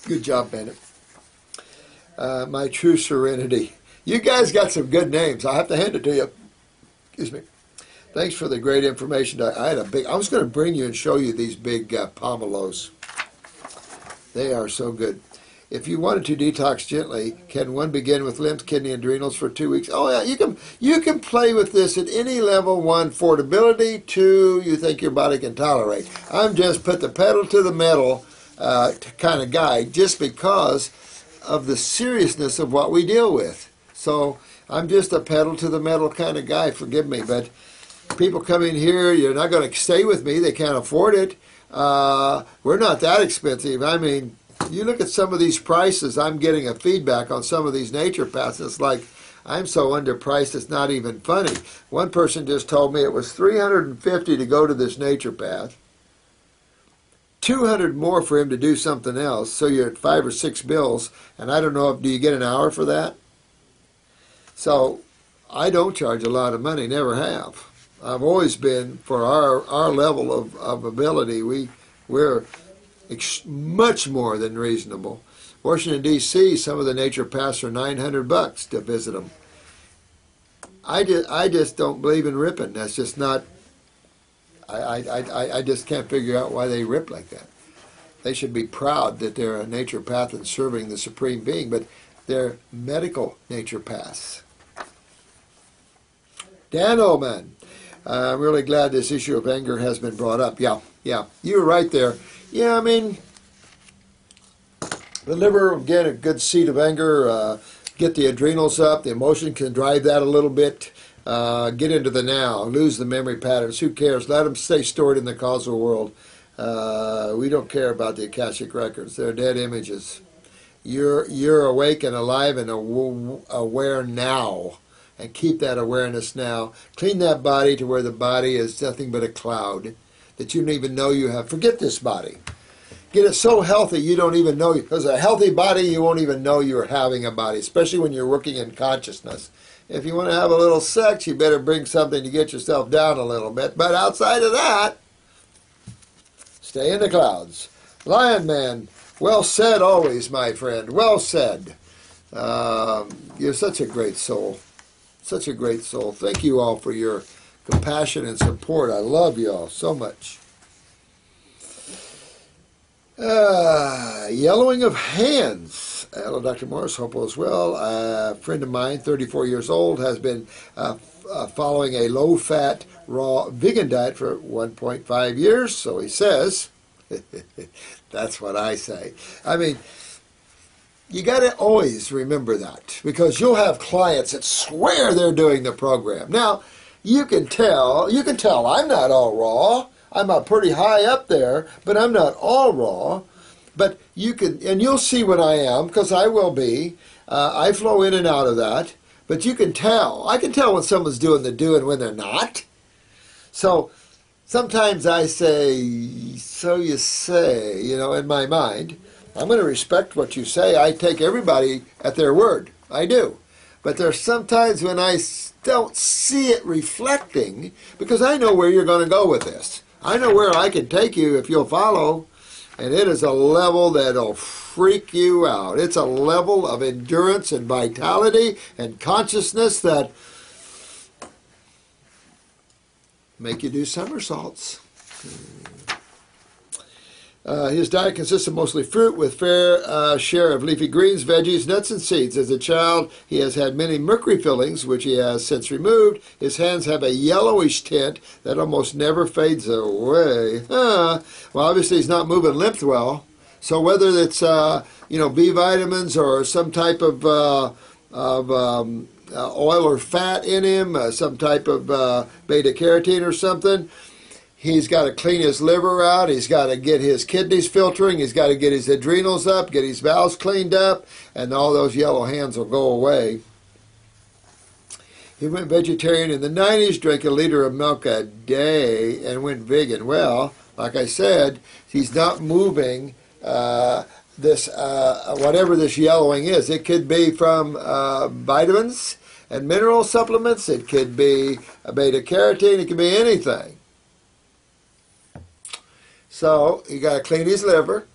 Good job, Bennett. My True Serenity. You guys got some good names. I have to hand it to you. Excuse me. Thanks for the great information. I was going to bring you and show you these big pomelos. They are so good. If you wanted to detox gently, can one begin with lymph, kidney, and adrenals for 2 weeks? Oh yeah, you can play with this at any level. 1, affordability. 2, you think your body can tolerate. I'm just put the pedal to the metal kind of guy, just because of the seriousness of what we deal with. So I'm just a pedal to the metal kind of guy. Forgive me, but people come in here. You're not going to stay with me. They can't afford it. We're not that expensive. I mean, you look at some of these prices. I'm getting a feedback on some of these nature paths. It's like I'm so underpriced it's not even funny. One person just told me it was $350 to go to this nature path, $200 more for him to do something else. So you're at 5 or 6 bills, and I don't know, do you get an hour for that? So I don't charge a lot of money, never have. I've always been, for our level of ability, we're much more than reasonable. Washington, D.C., some of the nature paths are $900 to visit them. I just don't believe in ripping. That's just not, I just can't figure out why they rip like that. They should be proud that they're a nature path and serving the Supreme Being, but they're medical nature paths. Dan Oman, I'm really glad this issue of anger has been brought up. Yeah, you were right there. Yeah, I mean, the liver will get a good seat of anger, get the adrenals up, the emotion can drive that a little bit, get into the now, lose the memory patterns. Who cares? Let them stay stored in the causal world. We don't care about the Akashic records. They're dead images. You're awake and alive and aware now. And keep that awareness now. Clean that body to where the body is nothing but a cloud that you don't even know you have. Forget this body. Get it so healthy you don't even know. Because a healthy body, you won't even know you're having a body, especially when you're working in consciousness. If you want to have a little sex, you better bring something to get yourself down a little bit. But outside of that, stay in the clouds. Lion Man, well said always, my friend. Well said. You're such a great soul. Such a great soul. Thank you all for your compassion and support. I love you all so much. Yellowing of hands. Hello, Dr. Morse. Hope all is well. A friend of mine, 34 years old, has been following a low-fat, raw vegan diet for 1.5 years, so he says. That's what I say. I mean, you got to always remember that, because you'll have clients that swear they're doing the program. Now, you can tell I'm not all raw. I'm pretty high up there, but I'm not all raw. But you can, and you'll see what I am, because I will be. I flow in and out of that. But you can tell. I can tell when someone's doing the do and when they're not. So sometimes I say, so you say, in my mind. I'm going to respect what you say. I take everybody at their word. I do. But there's sometimes when I don't see it reflecting, because I know where you're going to go with this. I know where I can take you if you'll follow. And it is a level that'll freak you out. It's a level of endurance and vitality and consciousness that make you do somersaults. His diet consists of mostly fruit with fair share of leafy greens, veggies, nuts, and seeds. As a child, he has had many mercury fillings, which he has since removed. His hands have a yellowish tint that almost never fades away. Well, obviously he's not moving lymph well. So whether it's B vitamins or some type of oil or fat in him, some type of beta carotene or something. He's got to clean his liver out. He's got to get his kidneys filtering. He's got to get his adrenals up, get his valves cleaned up, and all those yellow hands will go away. He went vegetarian in the 90s, drank a liter of milk a day, and went vegan. Well, like I said, he's not moving this whatever this yellowing is. It could be from vitamins and mineral supplements. It could be a beta carotene. It could be anything. So you got to clean his liver,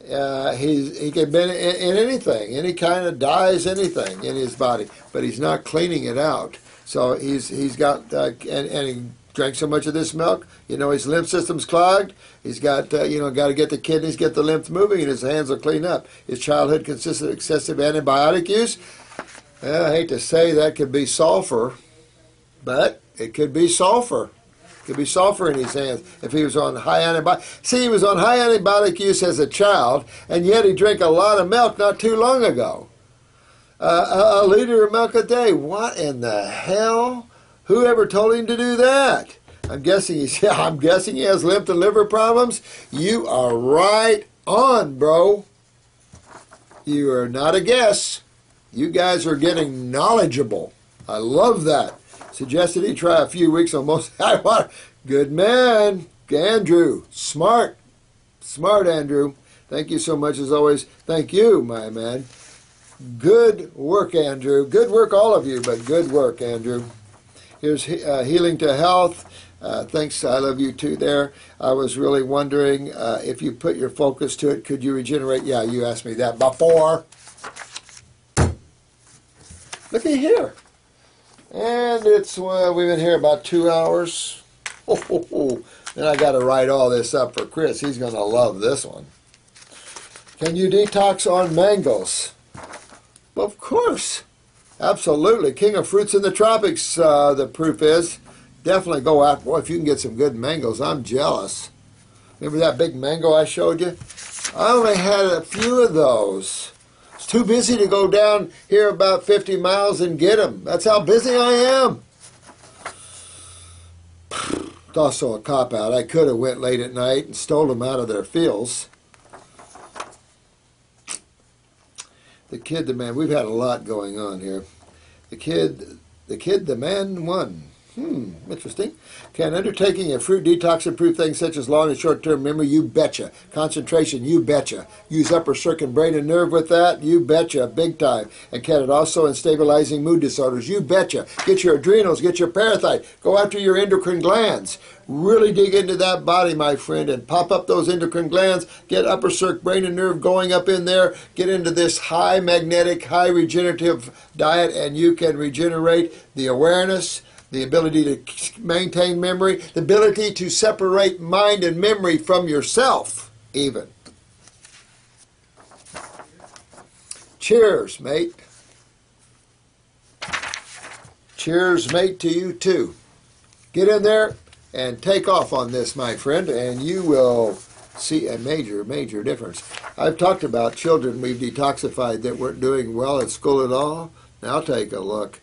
He can be in anything, any kind of dyes, anything in his body, but he's not cleaning it out. So he's got and he drank so much of this milk, his lymph system's clogged. He's got got to get the kidneys, get the lymph moving, and his hands will clean up. His childhood consisted of excessive antibiotic use. I hate to say that could be sulfur, but it could be sulfur. Could be sulfur in his hands if he was on high antibiotic. See, he was on high antibiotic use as a child, and yet he drank a lot of milk not too long ago. A liter of milk a day. What in the hell? Who ever told him to do that? I'm guessing he has lymph and liver problems. You are right on, bro. You are not a guess. You guys are getting knowledgeable. I love that. Suggested he try a few weeks on most. Good man, Andrew. Smart, Andrew. Thank you so much as always. Thank you, my man. Good work, Andrew. Good work, all of you, but good work, Andrew. Here's Healing to Health. Thanks, I love you too there. I was really wondering if you put your focus to it, could you regenerate? Yeah, you asked me that before. Looky here. And it's, we've been here about 2 hours. Then I got to write all this up for Chris. He's going to love this one. Can you detox on mangoes? Well, of course. Absolutely. King of fruits in the tropics, the proof is. Definitely go out. Boy, if you can get some good mangoes, I'm jealous. Remember that big mango I showed you? I only had a few of those. It's too busy to go down here about 50 miles and get them. That's how busy I am. It's also a cop-out. I could have went late at night and stole them out of their fields. The kid, the man. We've had a lot going on here. The kid, the man, one. Interesting. Can undertaking a fruit detox improve things such as long and short-term memory? You betcha. Concentration? You betcha. Use upper circuit brain and nerve with that? You betcha. Big time. And can it also in stabilizing mood disorders? You betcha. Get your adrenals. Get your parathyte. Go after your endocrine glands. Really dig into that body, my friend, and pop up those endocrine glands. Get upper circuit brain and nerve going up in there. Get into this high magnetic, high regenerative diet, and you can regenerate the awareness, the ability to maintain memory, the ability to separate mind and memory from yourself, even. Cheers, mate. Cheers, mate, to you, too. Get in there and take off on this, my friend, and you will see a major, major difference. I've talked about children we've detoxified that weren't doing well at school at all. Now take a look.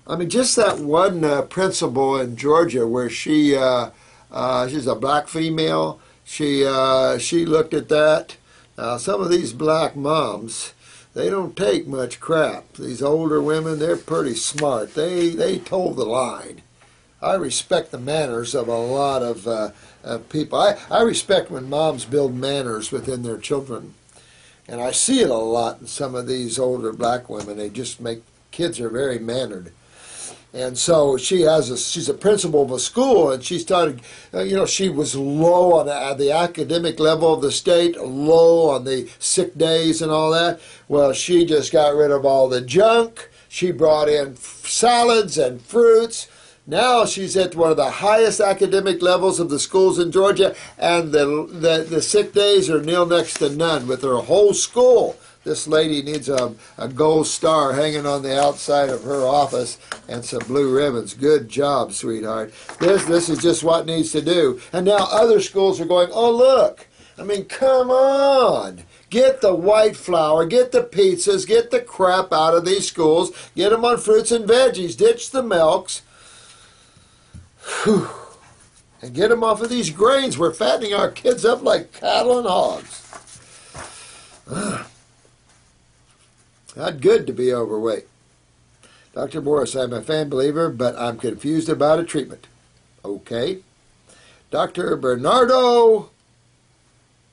I mean, just that one principal in Georgia where she's a black female. She looked at that. Now, some of these black moms, they don't take much crap. These older women, they're pretty smart. They told the line. I respect the manners of a lot of people. I respect when moms build manners within their children. And I see it a lot in some of these older black women. They just make, kids are very mannered. And so she's a principal of a school, and she started, she was low on the academic level of the state, low on the sick days and all that. Well, she just got rid of all the junk. She brought in salads and fruits. Now she's at one of the highest academic levels of the schools in Georgia, and the sick days are nil next to none with her whole school. This lady needs a gold star hanging on the outside of her office and some blue ribbons. Good job, sweetheart. This is just what needs to do. And now other schools are going, oh, look. I mean, come on. Get the white flour, get the pizzas, get the crap out of these schools. Get them on fruits and veggies. Ditch the milks. Whew. And get them off of these grains. We're fattening our kids up like cattle and hogs. Not good to be overweight. Dr. Morse, I'm a fan believer, but I'm confused about a treatment. Okay. Dr. Bernardo,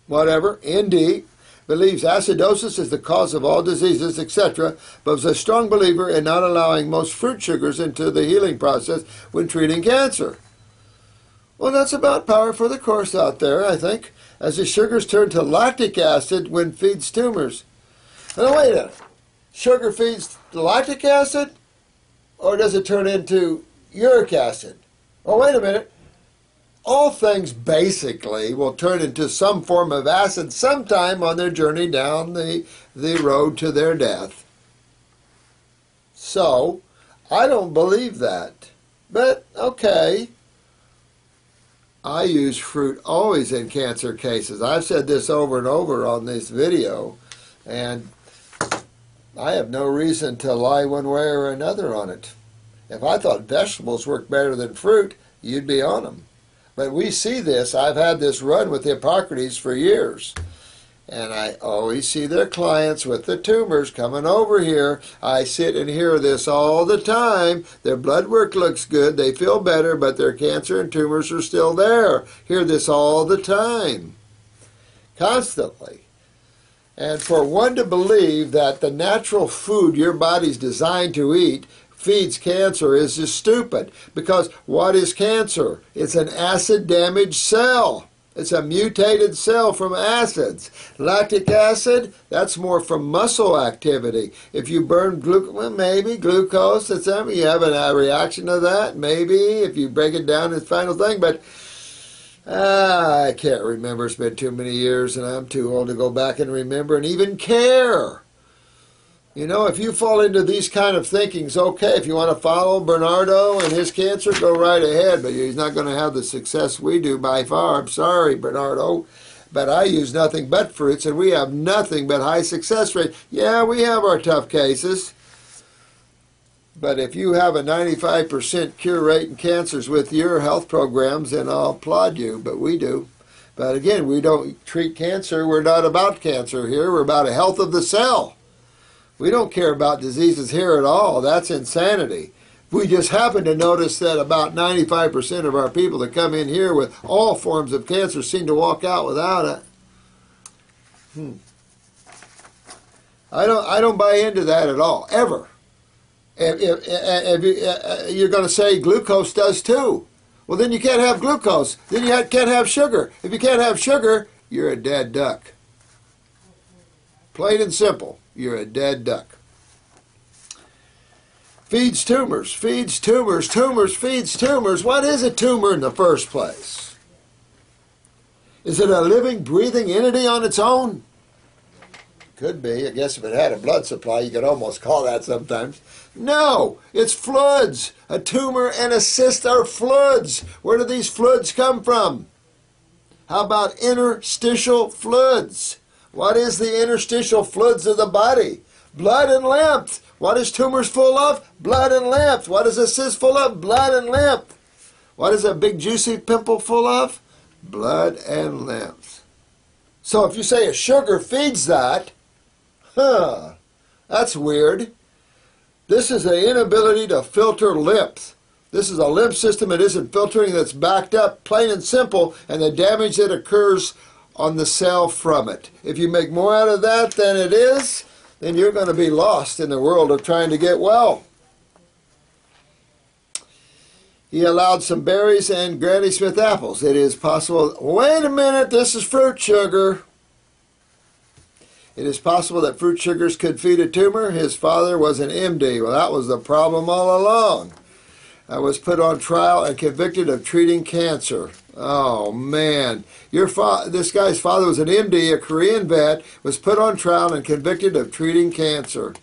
whatever, ND, believes acidosis is the cause of all diseases, etc., but is a strong believer in not allowing most fruit sugars into the healing process when treating cancer. Well, that's about par for the course out there, I think, as the sugars turn to lactic acid when feeds tumors. Now, wait a minute. Sugar feeds the lactic acid, or does it turn into uric acid? Oh, wait a minute. All things basically will turn into some form of acid sometime on their journey down the road to their death. So, I don't believe that. But, okay. I use fruit always in cancer cases. I've said this over and over on this video, and I have no reason to lie one way or another on it. If I thought vegetables worked better than fruit, you'd be on them. But we see this. I've had this run with Hippocrates for years. And I always see their clients with the tumors coming over here. I sit and hear this all the time. Their blood work looks good. They feel better, but their cancer and tumors are still there. Hear this all the time. Constantly. And for one to believe that the natural food your body's designed to eat feeds cancer is just stupid. Because what is cancer? It's an acid-damaged cell. It's a mutated cell from acids. Lactic acid, that's more from muscle activity. If you burn glucose, well, maybe glucose, you have a reaction to that. Maybe if you break it down, it's the final thing. But I can't remember. It's been too many years, and I'm too old to go back and remember and even care. You know, if you fall into these kind of thinkings, okay, if you want to follow Bernardo and his cancer, go right ahead, but he's not going to have the success we do by far. I'm sorry, Bernardo, but I use nothing but fruits, and we have nothing but high success rate. Yeah, we have our tough cases, but if you have a 95% cure rate in cancers with your health programs, then I'll applaud you, but we do. But again, we don't treat cancer. We're not about cancer here. We're about the health of the cell. We don't care about diseases here at all. That's insanity. We just happen to notice that about 95% of our people that come in here with all forms of cancer seem to walk out without it. I don't buy into that at all, ever. If you're going to say glucose does too. Well, then you can't have glucose. Then you can't have sugar. If you can't have sugar, you're a dead duck. Plain and simple. You're a dead duck. Feeds tumors, feeds tumors, tumors feeds tumors. What is a tumor in the first place? Is it a living, breathing entity on its own? Could be. I guess if it had a blood supply, you could almost call that sometimes. No, it's fluids. A tumor and a cyst are fluids. Where do these fluids come from? How about interstitial fluids? What is the interstitial fluids of the body? Blood and lymph. What is tumors full of? Blood and lymph. What is a cyst full of? Blood and lymph. What is a big juicy pimple full of? Blood and lymph. So if you say a sugar feeds that, that's weird. This is an inability to filter lymph. This is a lymph system that isn't filtering, that's backed up, plain and simple, and the damage that occurs on the cell from it. If you make more out of that than it is, then you're going to be lost in the world of trying to get well. He allowed some berries and Granny Smith apples. It is possible, wait a minute, this is fruit sugar. It is possible that fruit sugars could feed a tumor. His father was an MD. Well, that was the problem all along. I was put on trial and convicted of treating cancer. Oh, man. This guy's father was an MD, a Korean vet, was put on trial and convicted of treating cancer.